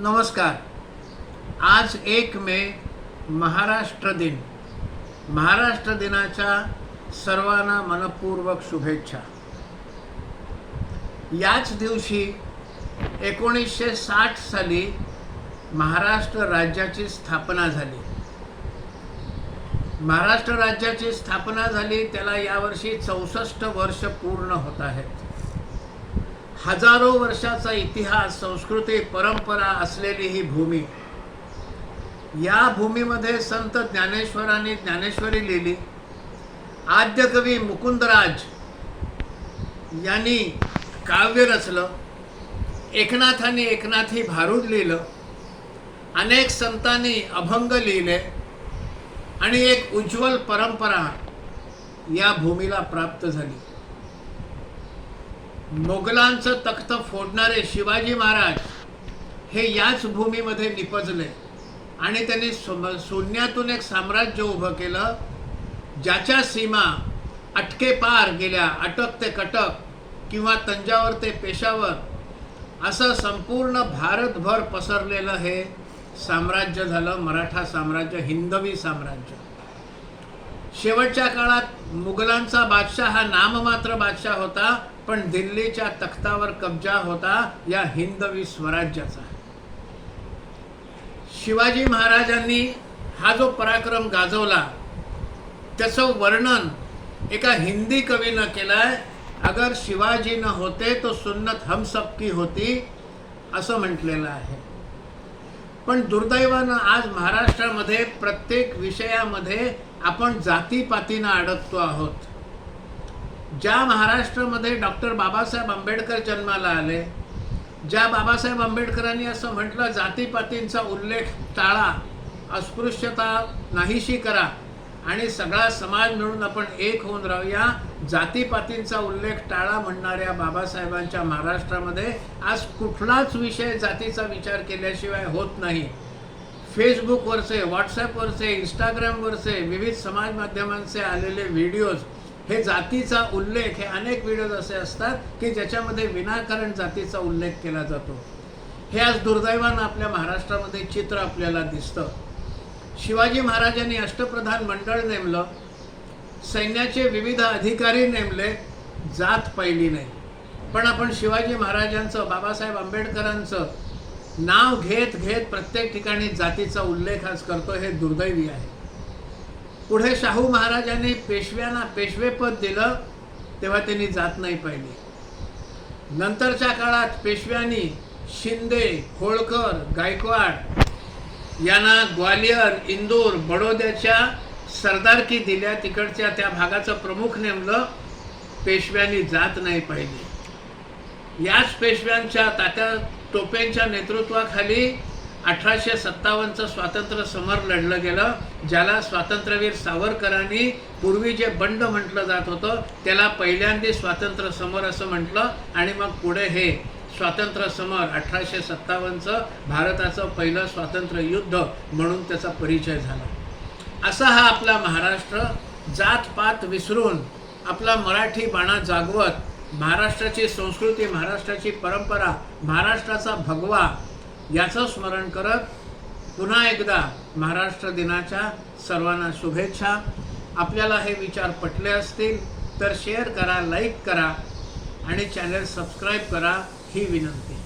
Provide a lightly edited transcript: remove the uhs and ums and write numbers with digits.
नमस्कार। आज 1 मे महाराष्ट्र दिन। महाराष्ट्र दिनाच्या सर्वांना मनपूर्वक शुभेच्छा। याच दिवशी 1960 साली महाराष्ट्र राज्याची स्थापना झाली। महाराष्ट्र राज्याची स्थापना झाली त्याला यावर्षी 64 वर्ष पूर्ण होत आहेत। हजारो वर्षाचा इतिहास, संस्कृती, परंपरा असलेली ही भूमी, या भूमीमध्ये संत ज्ञानेश्वरांनी ज्ञानेश्वरी लिहिली। आद्य कवी मुकुंदराज यांनी काव्य रचलं। एकनाथांनी एकनाथी भारूड लिहिलं। अनेक संतांनी अभंग लिहिले आणि एक उज्ज्वल परंपरा या भूमीला प्राप्त झाली। मोगलांचं तख्त फोडणारे शिवाजी महाराज हे याच भूमीमध्ये निपजले आणि त्यांनी शून्यातून एक साम्राज्य उभं केलं, ज्याच्या सीमा अटके पार गेल्या। अटक ते कटक किंवा तंजावर ते पेशावर असं संपूर्ण भारतभर पसरलेलं हे साम्राज्य झालं मराठा साम्राज्य, हिंदवी साम्राज्य। शेवटच्या काळात मुघलांचा बादशाह हा नाममात्र बादशाह होता, पण दिल्लीच्या तख्तावर कब्जा होता या हिंदवी स्वराज्याचा। शिवाजी महाराजांनी हा जो पराक्रम गाजवला त्याचं वर्णन एका हिंदी कवीनं केलंय। अगर शिवाजी न होते तो सुन्नत हम सबकी होती, असं म्हटलेलं आहे। पण दुर्दैवानं आज महाराष्ट्रामध्ये प्रत्येक विषयामध्ये आपण जातीपातीनं अडकतो आहोत। ज्या महाराष्ट्रामध्ये डॉक्टर बाबासाहेब आंबेडकर जन्माला आले, ज्या बाबासाहेब आंबेडकरांनी असं म्हटलं, जातीपातींचा उल्लेख टाळा, अस्पृश्यता नाहीशी करा आणि सगळा समाज मिळून आपण एक होऊन राहूया, जातीपातींचा उल्लेख टाळा म्हणणाऱ्या बाबासाहेबांच्या महाराष्ट्रामध्ये आज कुठलाच विषय जातीचा विचार केल्याशिवाय होत नाही। फेसबुकवरचे, व्हॉट्सॲपवरचे, इंस्टाग्रामवरचे, विविध समाज माध्यमांचे आलेले व्हिडिओज हे जातीचा उल्लेख, हे अनेक व्हिडिओज असे असतात की ज्याच्यामध्ये विनाकारण जातीचा उल्लेख केला जातो। हे आज दुर्दैवानं आपल्या महाराष्ट्रामध्ये चित्र आपल्याला दिसतं। शिवाजी महाराजांनी अष्टप्रधान मंडळ नेमलं, सैन्याचे विविध अधिकारी नेमले, जात पाहिली नाही। पण आपण शिवाजी महाराजांचं, बाबासाहेब आंबेडकरांचं नाव घेत घेत प्रत्येक ठिकाणी जातीचा उल्लेख आज करतो, हे दुर्दैवी आहे। पुढे शाहू महाराजांनी पेशव्यांना पेशवेपद दिलं तेव्हा त्यांनी जात नाही पाहिली। नंतरच्या काळात पेशव्यांनी शिंदे, होळकर, गायकवाड यांना ग्वालियर, इंदूर, बडोद्याच्या सरदारकी दिल्या, तिकडच्या त्या भागाचं प्रमुख नेमलं, पेशव्यांनी जात नाही पाहिली। याच पेशव्यांच्या तात्या टोपेंच्या नेतृत्वाखाली 1857चं स्वातंत्र्य समर लढलं गेलं, ज्याला स्वातंत्र्यवीर सावरकरांनी पूर्वी जे बंड म्हटलं जात होतं त्याला पहिल्यांदा स्वातंत्र्य समर असं म्हटलं आणि मग पुढे हे स्वातंत्र्य समर 1857चं भारताचं पहिलं स्वातंत्र्य युद्ध म्हणून त्याचा परिचय झाला। असा हा आपला महाराष्ट्र, जातपात विसरून आपला मराठी बाणा जागवत महाराष्ट्राची संस्कृती, महाराष्ट्राची परंपरा, महाराष्ट्राचा भगवा याचं स्मरण करत पुन्हा एकदा महाराष्ट्र दिनाच्या सर्वांना शुभेच्छा। आपल्याला हे विचार पटले असतील तर शेअर करा, लाईक करा आणि चॅनल सबस्क्राईब करा ही विनंती।